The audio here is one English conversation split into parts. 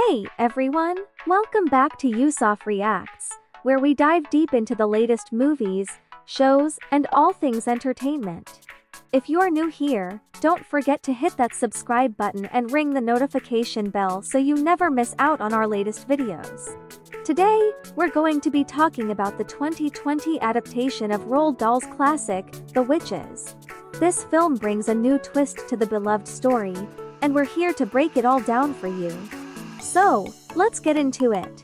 Hey everyone, welcome back to Yusof Reacts, where we dive deep into the latest movies, shows, and all things entertainment. If you're new here, don't forget to hit that subscribe button and ring the notification bell so you never miss out on our latest videos. Today, we're going to be talking about the 2020 adaptation of Roald Dahl's classic, The Witches. This film brings a new twist to the beloved story, and we're here to break it all down for you. So, let's get into it.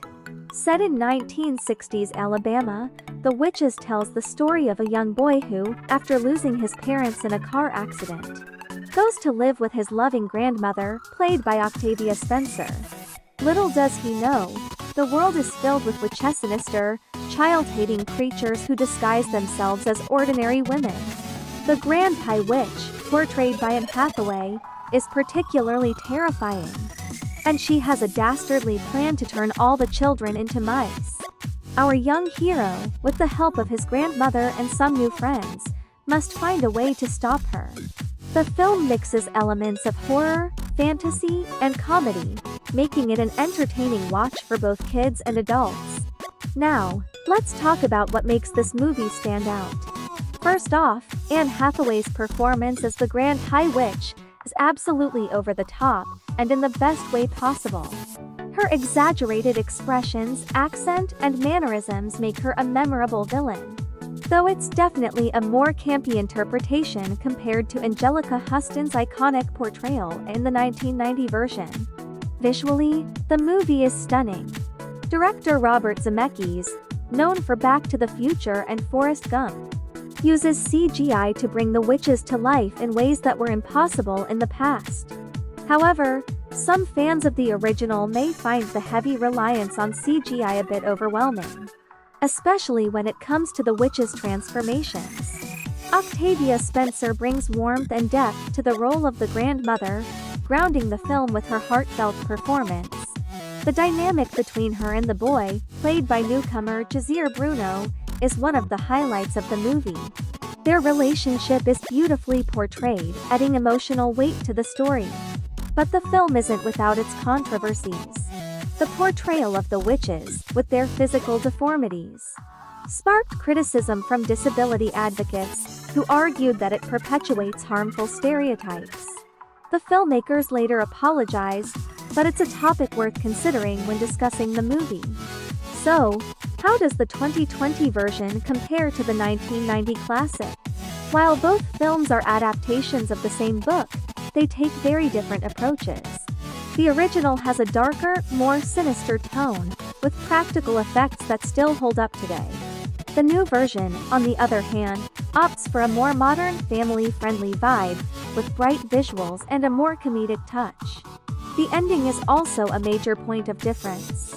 Set in 1960s Alabama, The Witches tells the story of a young boy who, after losing his parents in a car accident, goes to live with his loving grandmother, played by Octavia Spencer. Little does he know, the world is filled with sinister, child-hating creatures who disguise themselves as ordinary women. The Grand High Witch, portrayed by Anne Hathaway, is particularly terrifying, and she has a dastardly plan to turn all the children into mice. Our young hero, with the help of his grandmother and some new friends, must find a way to stop her. The film mixes elements of horror, fantasy, and comedy, making it an entertaining watch for both kids and adults. Now, let's talk about what makes this movie stand out. First off, Anne Hathaway's performance as the Grand High Witch is absolutely over the top, and in the best way possible. Her exaggerated expressions, accent, and mannerisms make her a memorable villain. Though it's definitely a more campy interpretation compared to Angelica Huston's iconic portrayal in the 1990 version. Visually, the movie is stunning. Director Robert Zemeckis, known for Back to the Future and Forrest Gump, uses CGI to bring the witches to life in ways that were impossible in the past. However, some fans of the original may find the heavy reliance on CGI a bit overwhelming, especially when it comes to the witches' transformations. Octavia Spencer brings warmth and depth to the role of the grandmother, grounding the film with her heartfelt performance. The dynamic between her and the boy, played by newcomer Jazir Bruno, is one of the highlights of the movie. Their relationship is beautifully portrayed, adding emotional weight to the story. But the film isn't without its controversies. The portrayal of the witches, with their physical deformities, sparked criticism from disability advocates, who argued that it perpetuates harmful stereotypes. The filmmakers later apologized, but it's a topic worth considering when discussing the movie. So, how does the 2020 version compare to the 1990 classic? While both films are adaptations of the same book, they take very different approaches. The original has a darker, more sinister tone, with practical effects that still hold up today. The new version, on the other hand, opts for a more modern, family-friendly vibe, with bright visuals and a more comedic touch. The ending is also a major point of difference.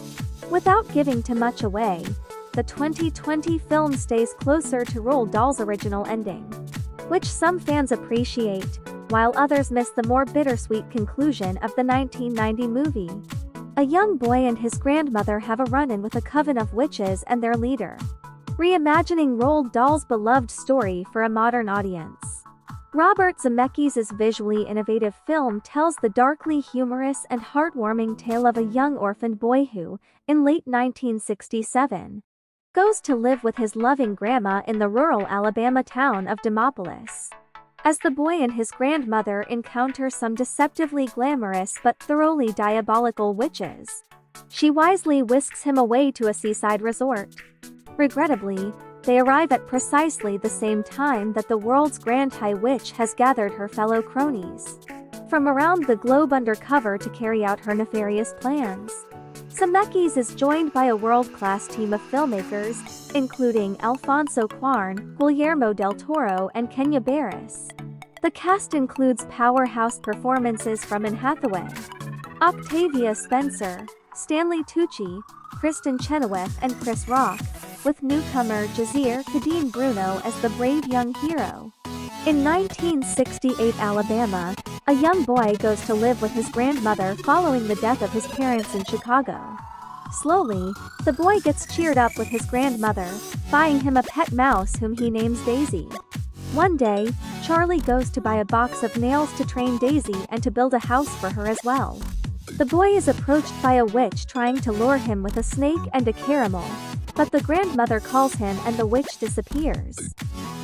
Without giving too much away, the 2020 film stays closer to Roald Dahl's original ending, which some fans appreciate, while others miss the more bittersweet conclusion of the 1990 movie. A young boy and his grandmother have a run-in with a coven of witches and their leader, reimagining Roald Dahl's beloved story for a modern audience. Robert Zemeckis' visually innovative film tells the darkly humorous and heartwarming tale of a young orphaned boy who, in late 1967, goes to live with his loving grandma in the rural Alabama town of Demopolis. As the boy and his grandmother encounter some deceptively glamorous but thoroughly diabolical witches, she wisely whisks him away to a seaside resort. Regrettably, they arrive at precisely the same time that the world's Grand High Witch has gathered her fellow cronies from around the globe undercover to carry out her nefarious plans. Zemeckis is joined by a world-class team of filmmakers, including Alfonso Cuarón, Guillermo del Toro, and Kenya Barris. The cast includes powerhouse performances from Anne Hathaway, Octavia Spencer, Stanley Tucci, Kristen Chenoweth, and Chris Rock, with newcomer Jazir Bruno as the brave young hero. In 1968 Alabama, a young boy goes to live with his grandmother following the death of his parents in Chicago. Slowly, the boy gets cheered up with his grandmother, buying him a pet mouse whom he names Daisy. One day, Charlie goes to buy a box of nails to train Daisy and to build a house for her as well. The boy is approached by a witch trying to lure him with a snake and a caramel, but the grandmother calls him and the witch disappears.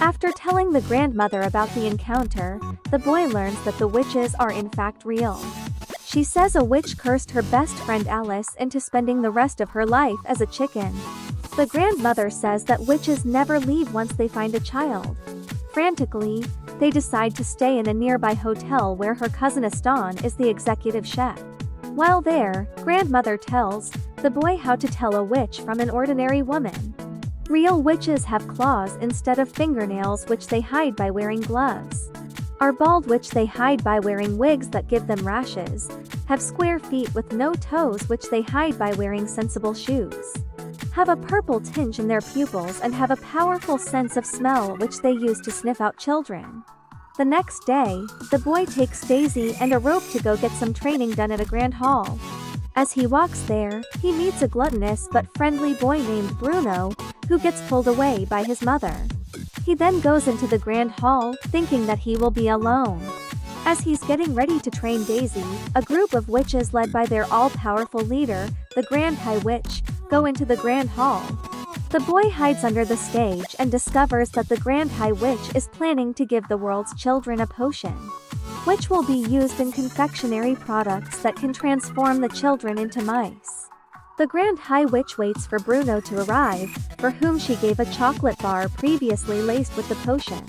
After telling the grandmother about the encounter, the boy learns that the witches are in fact real. She says a witch cursed her best friend Alice into spending the rest of her life as a chicken. The grandmother says that witches never leave once they find a child. Frantically, they decide to stay in a nearby hotel where her cousin Aston is the executive chef. While there, grandmother tells the boy how to tell a witch from an ordinary woman. Real witches have claws instead of fingernails, which they hide by wearing gloves. Are bald, which they hide by wearing wigs that give them rashes. Have square feet with no toes, which they hide by wearing sensible shoes. Have a purple tinge in their pupils and have a powerful sense of smell, which they use to sniff out children. The next day, the boy takes Daisy and a rope to go get some training done at a grand hall. As he walks there, he meets a gluttonous but friendly boy named Bruno, who gets pulled away by his mother. He then goes into the grand hall, thinking that he will be alone. As he's getting ready to train Daisy, a group of witches led by their all-powerful leader, the Grand High Witch, go into the grand hall. The boy hides under the stage and discovers that the Grand High Witch is planning to give the world's children a potion, which will be used in confectionery products that can transform the children into mice. The Grand High Witch waits for Bruno to arrive, for whom she gave a chocolate bar previously laced with the potion.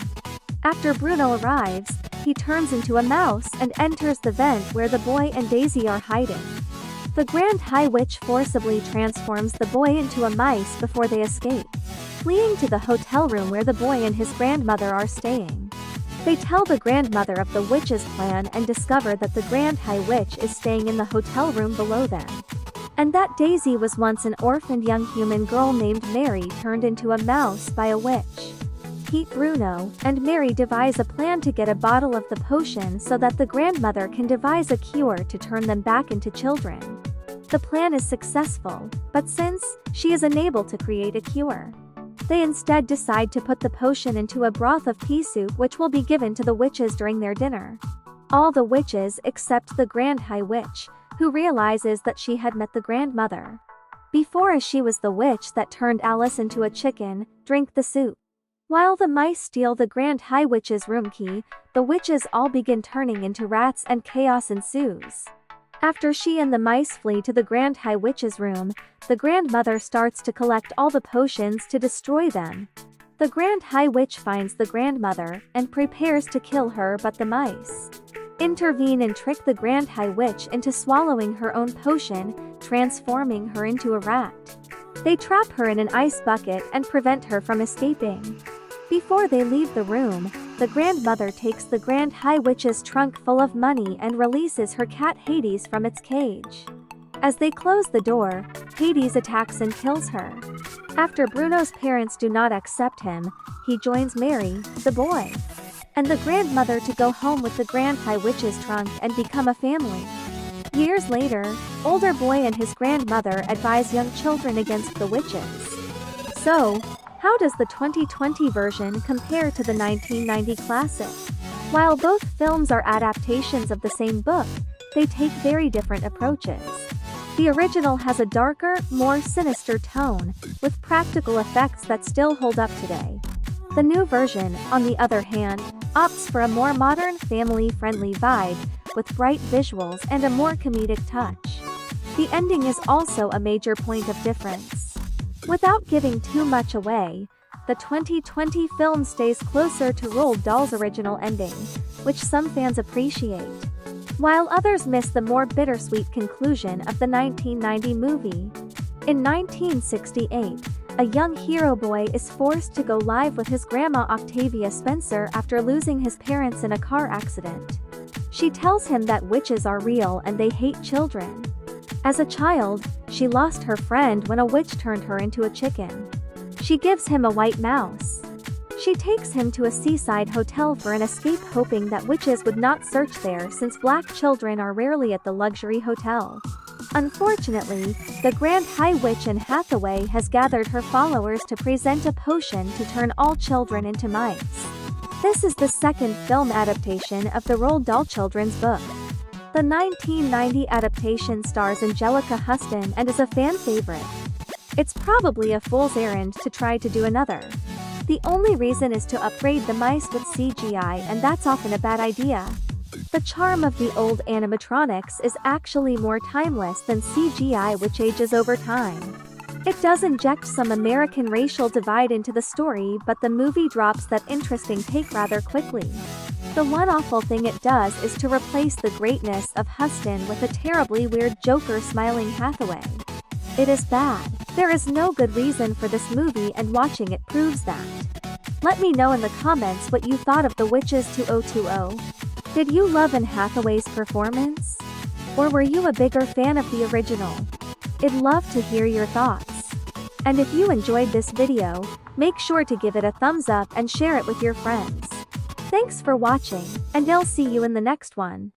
After Bruno arrives, he turns into a mouse and enters the vent where the boy and Daisy are hiding. The Grand High Witch forcibly transforms the boy into a mice before they escape, fleeing to the hotel room where the boy and his grandmother are staying. They tell the grandmother of the witch's plan and discover that the Grand High Witch is staying in the hotel room below them, and that Daisy was once an orphaned young human girl named Mary turned into a mouse by a witch. Pete, Bruno, and Mary devise a plan to get a bottle of the potion so that the grandmother can devise a cure to turn them back into children. The plan is successful, but since she is unable to create a cure, they instead decide to put the potion into a broth of pea soup, which will be given to the witches during their dinner. All the witches except the Grand High Witch, who realizes that she had met the grandmother before, as she was the witch that turned Alice into a chicken, drink the soup. While the mice steal the Grand High Witch's room key, the witches all begin turning into rats and chaos ensues. After she and the mice flee to the Grand High Witch's room, the grandmother starts to collect all the potions to destroy them. The Grand High Witch finds the grandmother and prepares to kill her, but the mice intervene and trick the Grand High Witch into swallowing her own potion, transforming her into a rat. They trap her in an ice bucket and prevent her from escaping. Before they leave the room, the grandmother takes the Grand High Witch's trunk full of money and releases her cat Hades from its cage. As they close the door, Hades attacks and kills her. After Bruno's parents do not accept him, he joins Mary, the boy, and the grandmother to go home with the Grand High Witch's trunk and become a family. Years later, older boy and his grandmother advise young children against the witches. So, how does the 2020 version compare to the 1990 classic? While both films are adaptations of the same book, they take very different approaches. The original has a darker, more sinister tone, with practical effects that still hold up today. The new version, on the other hand, opts for a more modern, family-friendly vibe, with bright visuals and a more comedic touch. The ending is also a major point of difference. Without giving too much away, the 2020 film stays closer to Roald Dahl's original ending, which some fans appreciate, while others miss the more bittersweet conclusion of the 1990 movie. In 1968, a young hero boy is forced to go live with his grandma Octavia Spencer after losing his parents in a car accident. She tells him that witches are real and they hate children. As a child, she lost her friend when a witch turned her into a chicken. She gives him a white mouse. She takes him to a seaside hotel for an escape, hoping that witches would not search there since black children are rarely at the luxury hotel. Unfortunately, the Grand High Witch Anne Hathaway has gathered her followers to present a potion to turn all children into mice. This is the second film adaptation of the Roald Dahl children's book. The 1990 adaptation stars Angelica Huston and is a fan favorite. It's probably a fool's errand to try to do another. The only reason is to upgrade the mice with CGI, and that's often a bad idea. The charm of the old animatronics is actually more timeless than CGI, which ages over time. It does inject some American racial divide into the story, but the movie drops that interesting take rather quickly. The one awful thing it does is to replace the greatness of Huston with a terribly weird Joker smiling Hathaway. It is bad. There is no good reason for this movie, and watching it proves that. Let me know in the comments what you thought of The Witches 2020. Did you love Anne Hathaway's performance? Or were you a bigger fan of the original? I'd love to hear your thoughts. And if you enjoyed this video, make sure to give it a thumbs up and share it with your friends. Thanks for watching, and I'll see you in the next one.